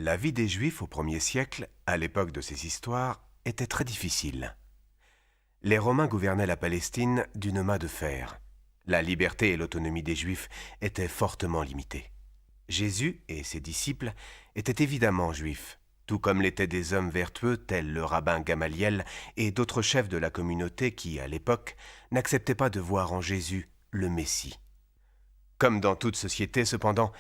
La vie des Juifs au 1er siècle, à l'époque de ces histoires, était très difficile. Les Romains gouvernaient la Palestine d'une main de fer. La liberté et l'autonomie des Juifs étaient fortement limitées. Jésus et ses disciples étaient évidemment juifs, tout comme l'étaient des hommes vertueux tels le rabbin Gamaliel et d'autres chefs de la communauté qui, à l'époque, n'acceptaient pas de voir en Jésus le Messie. Comme dans toute société, cependant,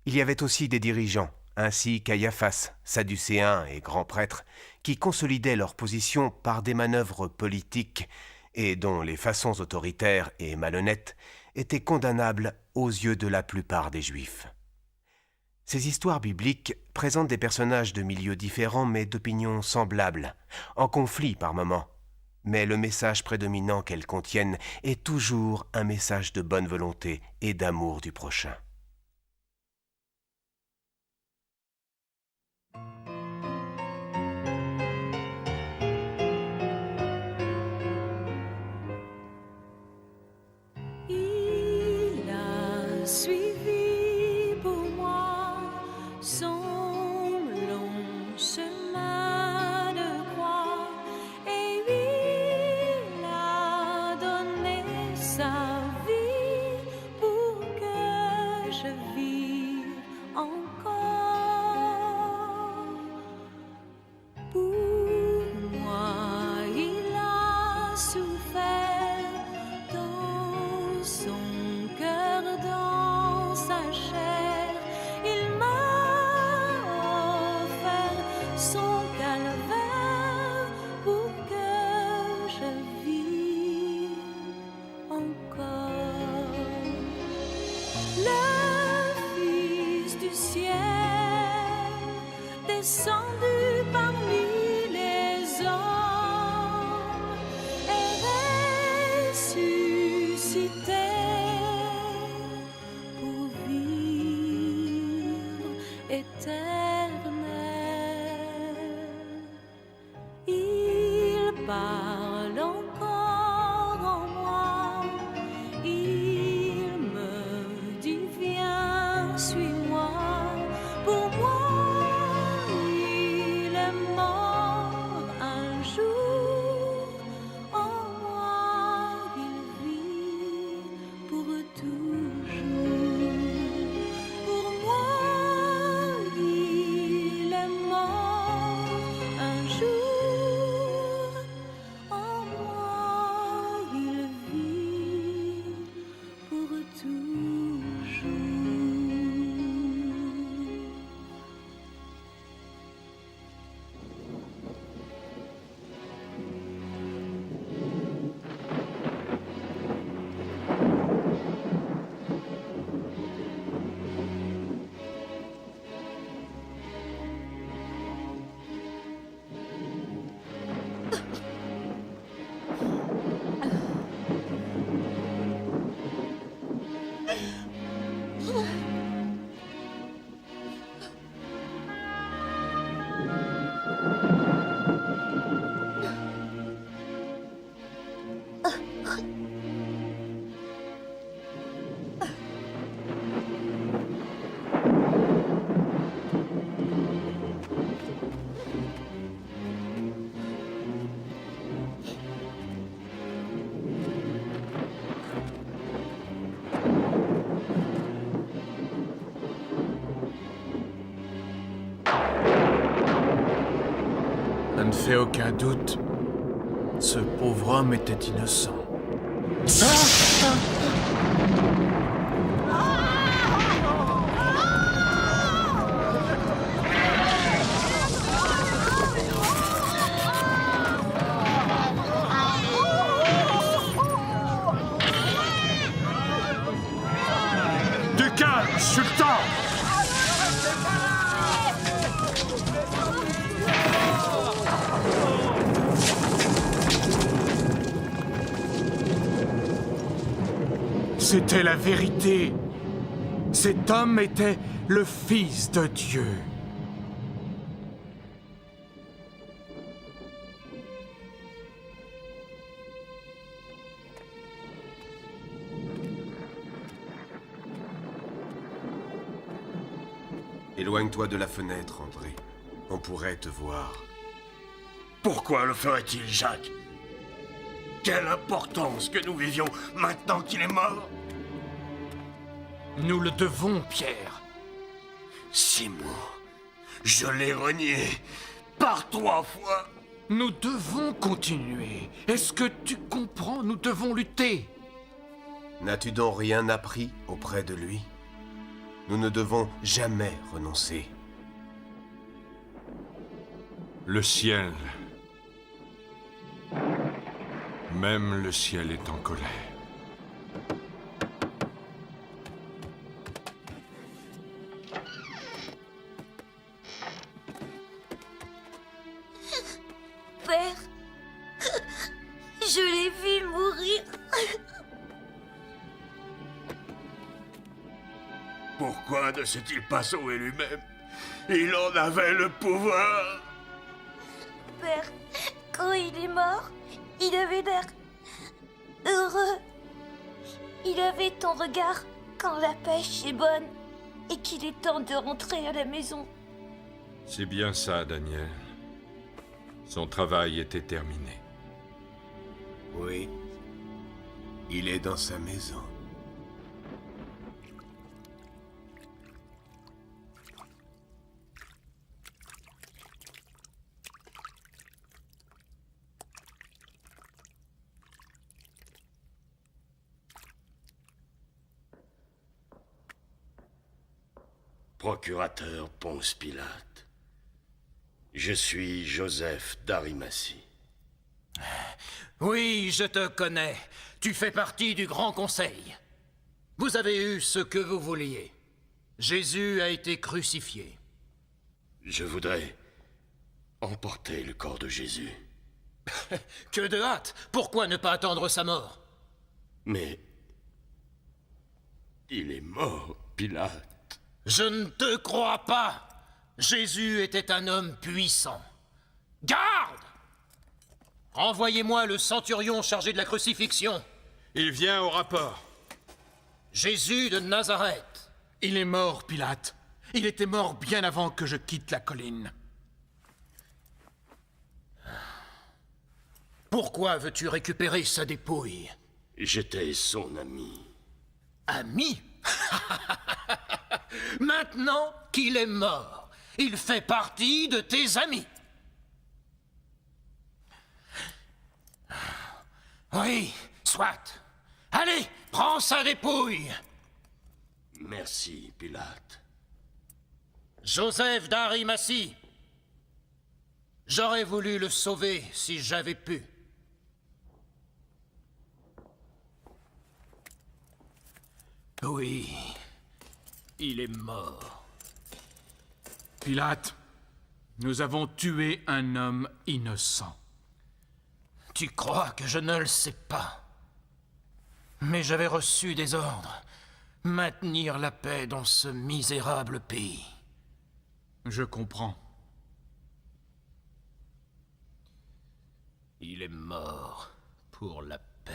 il y avait aussi des dirigeants, ainsi Caiaphas, sadducéen et grand prêtre, qui consolidaient leur position par des manœuvres politiques et dont les façons autoritaires et malhonnêtes étaient condamnables aux yeux de la plupart des Juifs. Ces histoires bibliques présentent des personnages de milieux différents mais d'opinions semblables, en conflit par moments. Mais le message prédominant qu'elles contiennent est toujours un message de bonne volonté et d'amour du prochain. Il a suivi pour moi son long chemin de croix et il a donné sa vie pour que je vive encore. Pour moi, il a souffert dans son cœur, dans sa chair. Il m'a offert son calvaire pour que je vive encore. Le Fils du ciel, descendu parmi les hommes, est ressuscité pour vivre éternel. Il parle encore en moi, il me dit viens, suis-moi. Pour moi, il est mort un jour, en moi il vit pour toujours. Pour moi, il est mort un jour, en moi il vit pour toujours. Ça ne fait aucun doute. Ce pauvre homme était innocent. Du calme, sultan! C'était la vérité. Cet homme était le Fils de Dieu. Éloigne-toi de la fenêtre, André. On pourrait te voir. Pourquoi le ferait-il, Jacques? Quelle importance que nous vivions maintenant qu'il est mort? Nous le devons, Pierre. 6 mois. Je l'ai renié par 3 fois. Nous devons continuer. Est-ce que tu comprends? Nous devons lutter. N'as-tu donc rien appris auprès de lui? Nous ne devons jamais renoncer. Le ciel. Même le ciel est en colère. Père, je l'ai vu mourir. Pourquoi ne s'est-il pas sauvé lui-même? Il en avait le pouvoir. Père, quand il est mort, il avait l'air heureux. Il avait ton regard quand la pêche est bonne et qu'il est temps de rentrer à la maison. C'est bien ça, Daniel. Son travail était terminé. Oui. Il est dans sa maison. Procurateur Ponce Pilate. Je suis Joseph d'Arimathie. Oui, je te connais. Tu fais partie du Grand Conseil. Vous avez eu ce que vous vouliez. Jésus a été crucifié. Je voudrais emporter le corps de Jésus. Que de hâte! Pourquoi ne pas attendre sa mort? Mais il est mort, Pilate. Je ne te crois pas. Jésus était un homme puissant. Garde! Renvoyez-moi le centurion chargé de la crucifixion. Il vient au rapport. Jésus de Nazareth. Il est mort, Pilate. Il était mort bien avant que je quitte la colline. Pourquoi veux-tu récupérer sa dépouille? J'étais son ami. Ami? Maintenant qu'il est mort, il fait partie de tes amis. Oui, soit. Allez, prends sa dépouille. Merci, Pilate. Joseph d'Arimathie. J'aurais voulu le sauver si j'avais pu. Oui, il est mort. Pilate, nous avons tué un homme innocent. Tu crois que je ne le sais pas? Mais j'avais reçu des ordres. Maintenir la paix dans ce misérable pays. Je comprends. Il est mort pour la paix.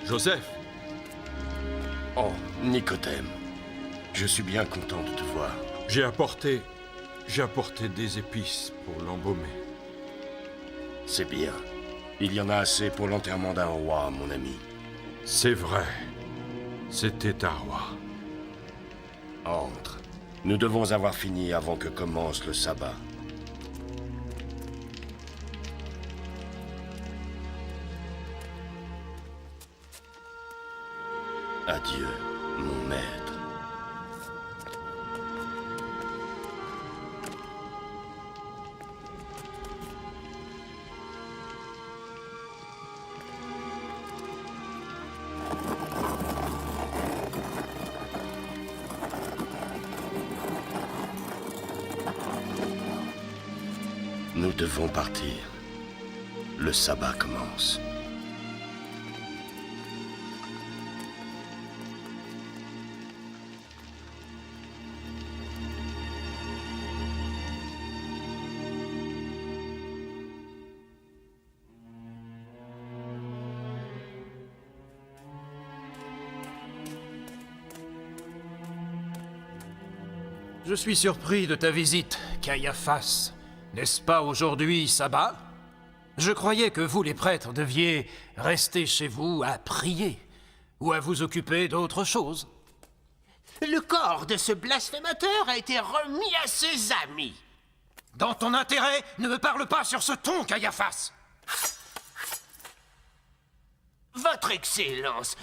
Joseph, Oh, Nicodème. Je suis bien content de te voir. j'ai apporté des épices pour l'embaumer. C'est bien. Il y en a assez pour l'enterrement d'un roi, mon ami. C'est vrai. C'était un roi. Entre. Nous devons avoir fini avant que commence le sabbat. Adieu, mon maître. Nous devons partir. Le sabbat commence. Je suis surpris de ta visite, Caiaphas. N'est-ce pas aujourd'hui sabbat? Je croyais que vous, les prêtres, deviez rester chez vous à prier ou à vous occuper d'autre chose. Le corps de ce blasphémateur a été remis à ses amis. Dans ton intérêt, ne me parle pas sur ce ton, Caiaphas. Votre Excellence,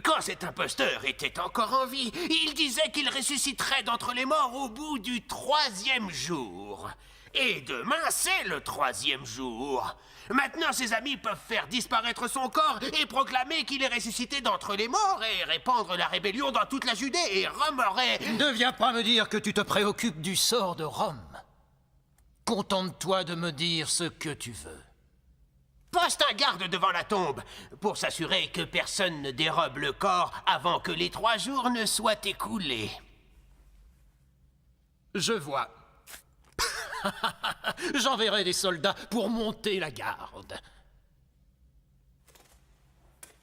quand cet imposteur était encore en vie, il disait qu'il ressusciterait d'entre les morts au bout du 3e jour. Et demain, c'est le 3e jour. Maintenant, ses amis peuvent faire disparaître son corps et proclamer qu'il est ressuscité d'entre les morts et répandre la rébellion dans toute la Judée et Rome aurait... Ne viens pas me dire que tu te préoccupes du sort de Rome. Contente-toi de me dire ce que tu veux. Poste un garde devant la tombe pour s'assurer que personne ne dérobe le corps avant que les 3 jours ne soient écoulés. Je vois. J'enverrai des soldats pour monter la garde.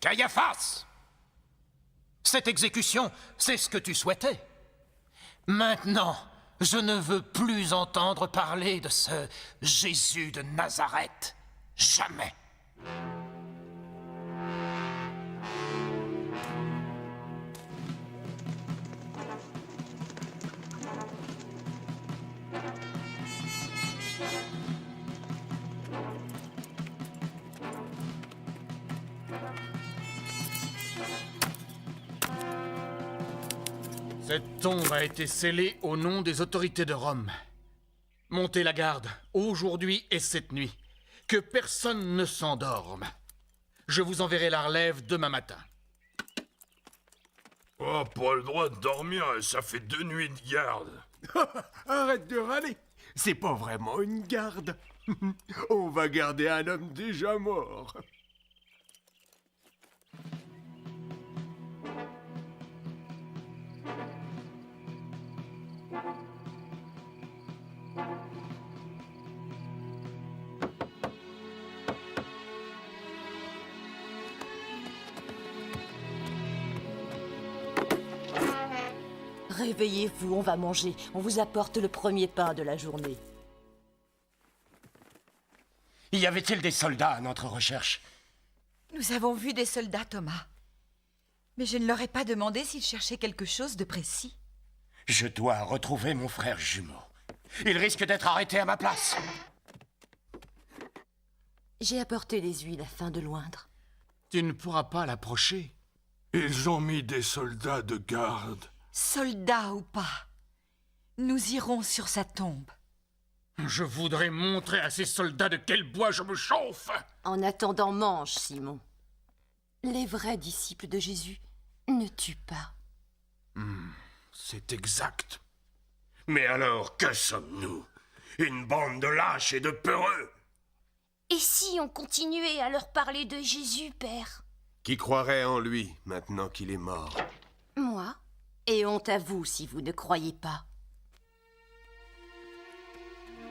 Caiaphas! Cette exécution, c'est ce que tu souhaitais. Maintenant, je ne veux plus entendre parler de ce Jésus de Nazareth. Jamais. Cette tombe a été scellée au nom des autorités de Rome. Montez la garde, aujourd'hui et cette nuit. Que personne ne s'endorme. Je vous enverrai la relève demain matin. Oh, pas le droit de dormir, ça fait 2 nuits de garde. Arrête de râler. C'est pas vraiment une garde. On va garder un homme déjà mort. Réveillez-vous, on va manger. On vous apporte le premier pain de la journée. Y avait-il des soldats à notre recherche? Nous avons vu des soldats, Thomas. Mais je ne leur ai pas demandé s'ils cherchaient quelque chose de précis. Je dois retrouver mon frère jumeau. Il risque d'être arrêté à ma place. J'ai apporté les huiles afin de l'oindre. Tu ne pourras pas l'approcher. Ils ont mis des soldats de garde. Soldats ou pas, nous irons sur sa tombe. Je voudrais montrer à ces soldats de quel bois je me chauffe. En attendant, mange, Simon. Les vrais disciples de Jésus ne tuent pas. C'est exact. Mais alors, que sommes-nous? Une bande de lâches et de peureux? Et si on continuait à leur parler de Jésus, Père? Qui croirait en lui maintenant qu'il est mort? Moi? Et honte à vous si vous ne croyez pas.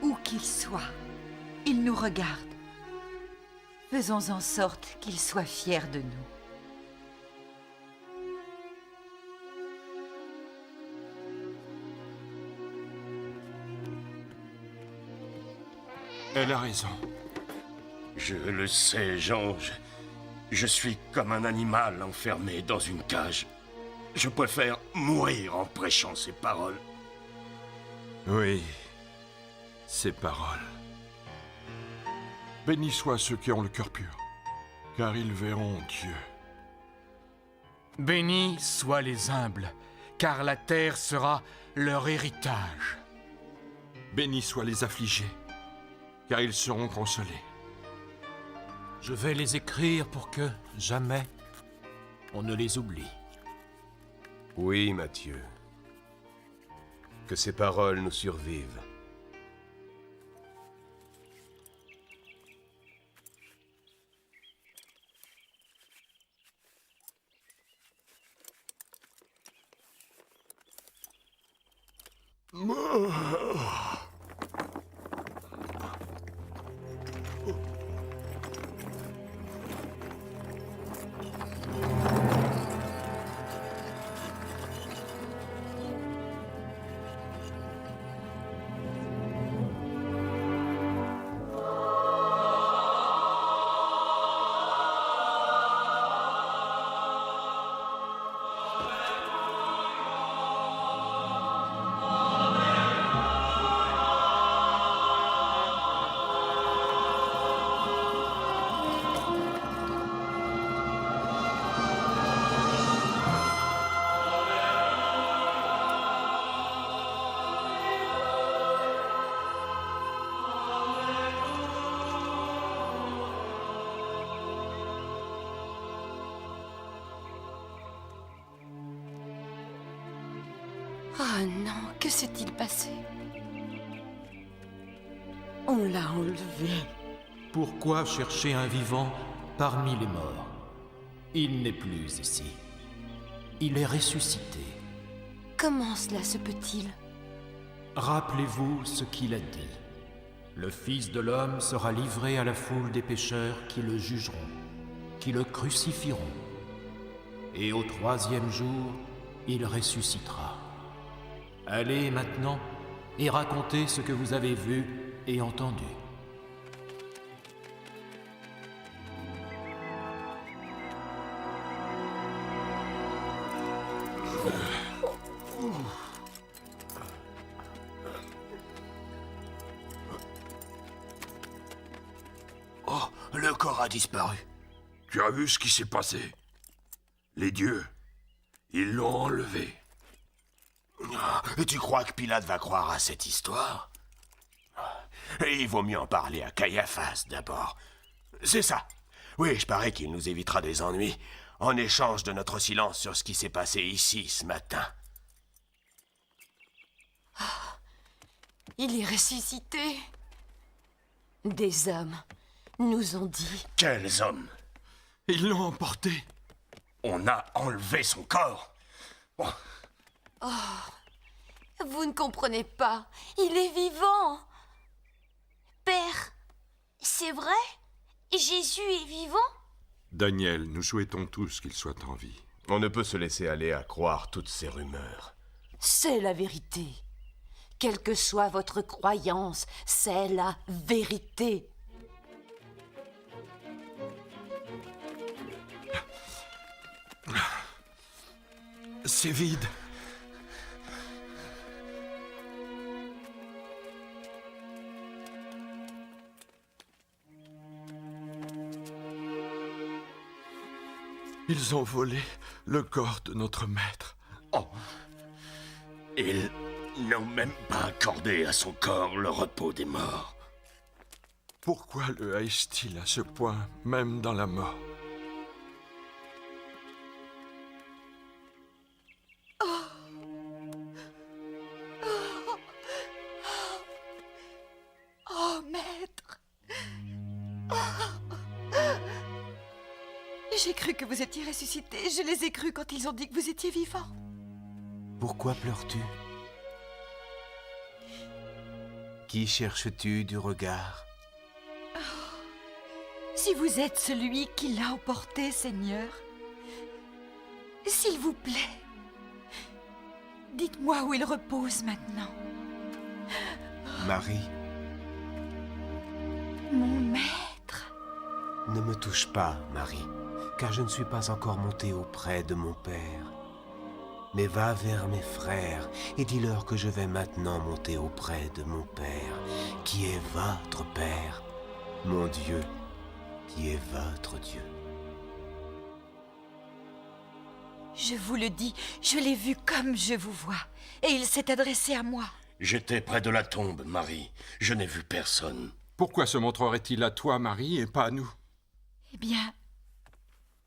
Où qu'il soit, il nous regarde. Faisons en sorte qu'il soit fier de nous. Elle a raison. Je le sais, Jean. Je suis comme un animal enfermé dans une cage. Je préfère mourir en prêchant ces paroles. Oui, ces paroles. Bénis soient ceux qui ont le cœur pur, car ils verront Dieu. Bénis soient les humbles, car la terre sera leur héritage. Bénis soient les affligés, car ils seront consolés. Je vais les écrire pour que, jamais, on ne les oublie. Oui, Matthieu. Que ces paroles nous survivent. Oh non, que s'est-il passé? On l'a enlevé. Pourquoi chercher un vivant parmi les morts? Il n'est plus ici. Il est ressuscité. Comment cela se peut-il? Rappelez-vous ce qu'il a dit. Le Fils de l'homme sera livré à la foule des pécheurs qui le jugeront, qui le crucifieront. Et au 3e jour, il ressuscitera. Allez maintenant et racontez ce que vous avez vu et entendu. Oh, le corps a disparu. Tu as vu ce qui s'est passé? Les dieux, ils l'ont enlevé. Et tu crois que Pilate va croire à cette histoire? Et il vaut mieux en parler à Caiaphas d'abord. C'est ça. Oui, je parie qu'il nous évitera des ennuis en échange de notre silence sur ce qui s'est passé ici ce matin. Il est ressuscité. Des hommes nous ont dit. Quels hommes? Ils l'ont emporté. On a enlevé son corps. Oh, Vous ne comprenez pas. Il est vivant. Père, c'est vrai? Jésus est vivant? Daniel, nous souhaitons tous qu'il soit en vie. On ne peut se laisser aller à croire toutes ces rumeurs. C'est la vérité. Quelle que soit votre croyance, c'est la vérité. C'est vide. Ils ont volé le corps de notre maître. oh. Ils n'ont même pas accordé à son corps le repos des morts. Pourquoi le haïssent-ils à ce point, même dans la mort? Oh, maître. J'ai cru que vous étiez ressuscité. Je les ai crus quand ils ont dit que vous étiez vivant. Pourquoi pleures-tu? Qui cherches-tu du regard? Si vous êtes celui qui l'a emporté, Seigneur, s'il vous plaît, dites-moi où il repose maintenant. Marie, Mon maître. ne me touche pas, Marie, car je ne suis pas encore monté auprès de mon Père. Mais va vers mes frères et dis-leur que je vais maintenant monter auprès de mon Père, qui est votre Père, mon Dieu, qui est votre Dieu. Je vous le dis, je l'ai vu comme je vous vois, et il s'est adressé à moi. J'étais près de la tombe, Marie. Je n'ai vu personne. Pourquoi se montrerait-il à toi, Marie, et pas à nous? Eh bien,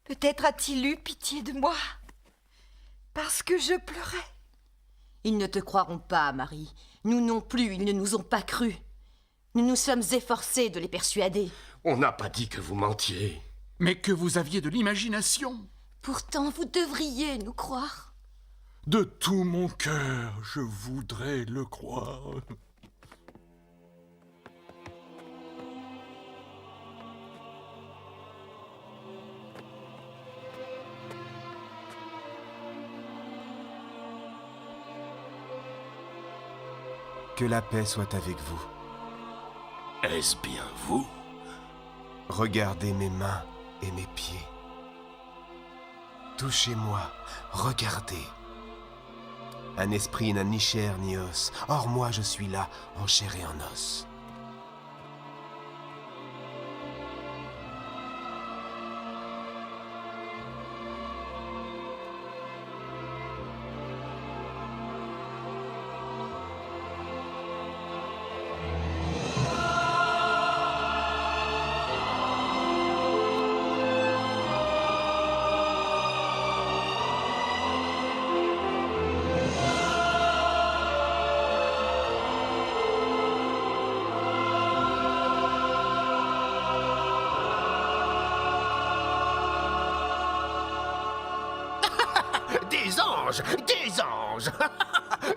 peut-être a-t-il eu pitié de moi, parce que je pleurais. Ils ne te croiront pas, Marie. Nous non plus, ils ne nous ont pas crus. Nous nous sommes efforcés de les persuader. On n'a pas dit que vous mentiez. Mais que vous aviez de l'imagination. Pourtant, vous devriez nous croire. De tout mon cœur, je voudrais le croire. Que la paix soit avec vous. Est-ce bien vous? Regardez mes mains et mes pieds. Touchez-moi, regardez. Un esprit n'a ni chair ni os. Or moi je suis là, en chair et en os. Des anges! Des anges!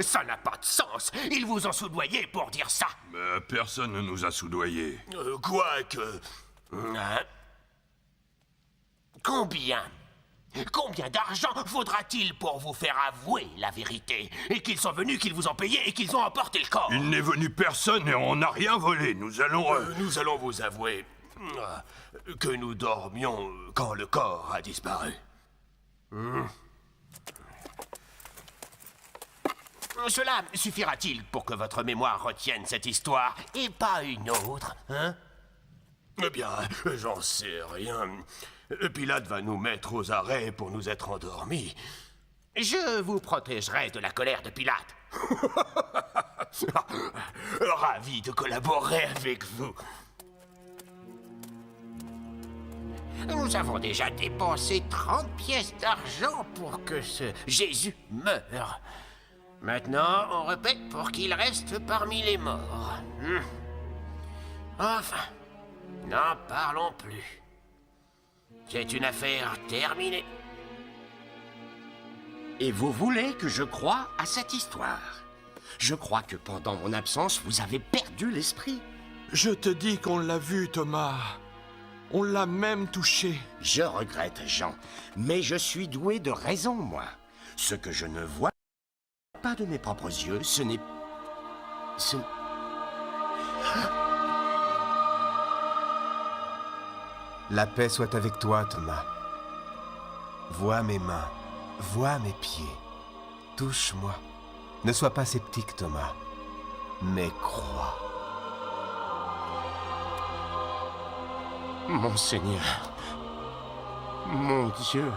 Ça n'a pas de sens! Ils vous ont soudoyé pour dire ça! Mais personne ne nous a soudoyés. Quoique... Hein? Combien d'argent faudra-t-il pour vous faire avouer la vérité? Et qu'ils sont venus, qu'ils vous ont payé et qu'ils ont emporté le corps? Il n'est venu personne et on n'a rien volé. Nous allons vous avouer que nous dormions quand le corps a disparu. Cela suffira-t-il pour que votre mémoire retienne cette histoire et pas une autre, hein? Eh bien, j'en sais rien. Pilate va nous mettre aux arrêts pour nous être endormis. Je vous protégerai de la colère de Pilate. Ravi de collaborer avec vous. Nous avons déjà dépensé 30 pièces d'argent pour que ce Jésus meure. Maintenant, on répète pour qu'il reste parmi les morts. Enfin, n'en parlons plus. C'est une affaire terminée. Et vous voulez que je croie à cette histoire? Je crois que pendant mon absence, vous avez perdu l'esprit. Je te dis qu'on l'a vu, Thomas. On l'a même touché. Je regrette, Jean, mais je suis doué de raison, moi. Ce que je ne vois pas de mes propres yeux, ce n'est... La paix soit avec toi, Thomas. Vois mes mains, vois mes pieds. Touche-moi. Ne sois pas sceptique, Thomas, mais crois. Mon Seigneur, mon Dieu.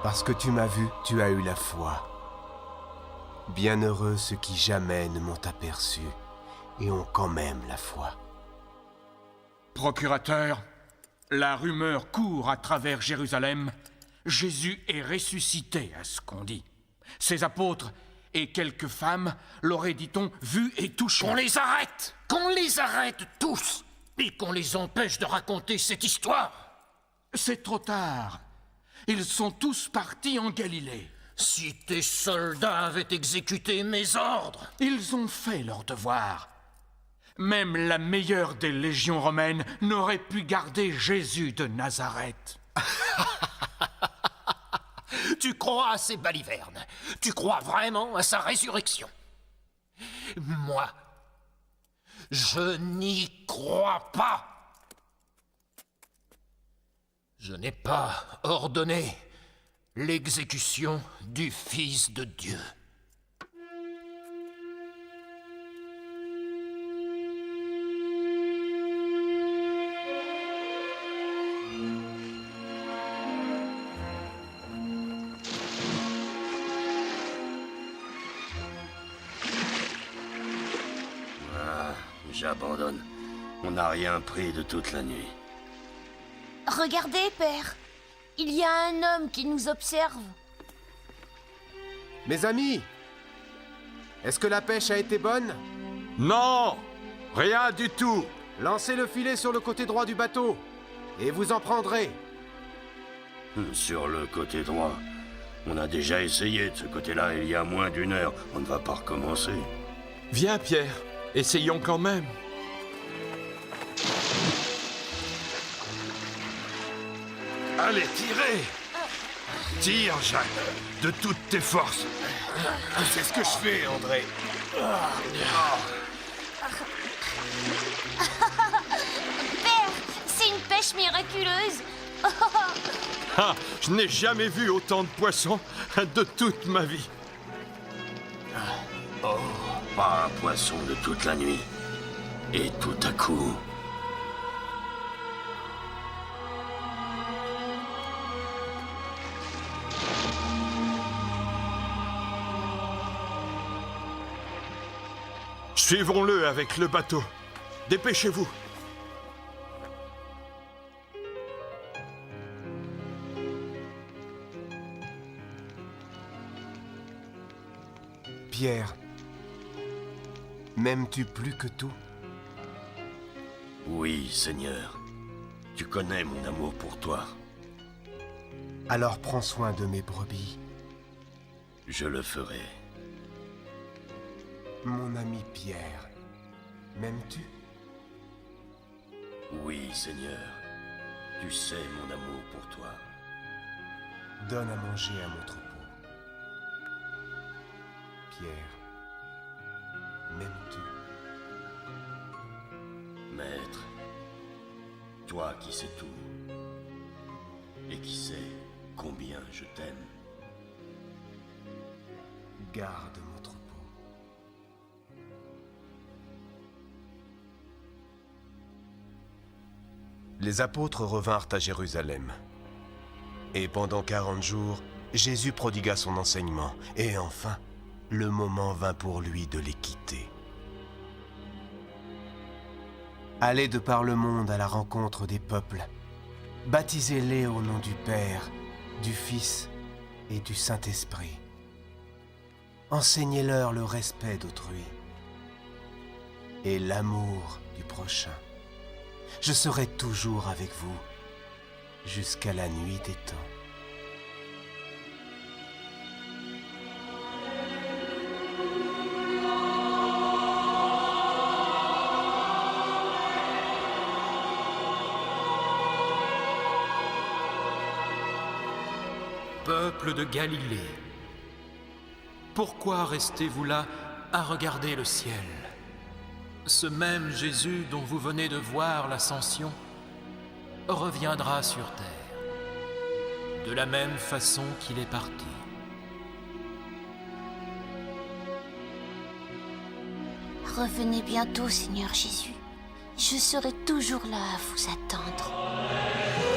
Parce que tu m'as vu, tu as eu la foi. Bienheureux ceux qui jamais ne m'ont aperçu et ont quand même la foi. Procurateur, la rumeur court à travers Jérusalem. Jésus est ressuscité, à ce qu'on dit. Ses apôtres et quelques femmes l'auraient, dit-on, vu et touché. Qu'on les arrête! Qu'on les arrête tous! Et qu'on les empêche de raconter cette histoire! C'est trop tard. Ils sont tous partis en Galilée. Si tes soldats avaient exécuté mes ordres! Ils ont fait leur devoir. Même la meilleure des légions romaines n'aurait pu garder Jésus de Nazareth. Tu crois à ces balivernes? Tu crois vraiment à sa résurrection? Moi, je n'y crois pas. Je n'ai pas ordonné l'exécution du Fils de Dieu. J'abandonne. On n'a rien pris de toute la nuit. Regardez, père. Il y a un homme qui nous observe. Mes amis, est-ce que la pêche a été bonne? Non! Rien du tout! Lancez le filet sur le côté droit du bateau, et vous en prendrez. Sur le côté droit. On a déjà essayé de ce côté-là il y a moins d'1 heure. On ne va pas recommencer. Viens, Pierre. Essayons quand même. Allez, tirez! Tire, Jacques, de toutes tes forces. C'est ce que je fais, André. Père, c'est une pêche miraculeuse. Ah, je n'ai jamais vu autant de poissons de toute ma vie. Pas un poisson de toute la nuit. Et tout à coup... Suivons-le avec le bateau. Dépêchez-vous. Pierre, m'aimes-tu plus que tout? Oui, Seigneur. Tu connais mon amour pour toi. Alors prends soin de mes brebis Je le ferai. Mon ami Pierre, m'aimes-tu? Oui, Seigneur. Tu sais mon amour pour toi. Donne à manger à mon troupeau. Pierre, m'aimes-tu? Maître, toi qui sais tout, et qui sais combien je t'aime. Garde mon troupeau. Les apôtres revinrent à Jérusalem. Et pendant 40 jours, Jésus prodigua son enseignement. Et enfin, le moment vint pour lui de les quitter. Allez de par le monde à la rencontre des peuples. Baptisez-les au nom du Père, du Fils et du Saint-Esprit. Enseignez-leur le respect d'autrui et l'amour du prochain. Je serai toujours avec vous jusqu'à la nuit des temps. Peuple de Galilée, pourquoi restez-vous là à regarder le ciel? Ce même Jésus dont vous venez de voir l'ascension reviendra sur terre, de la même façon qu'il est parti. Revenez bientôt, Seigneur Jésus. Je serai toujours là à vous attendre.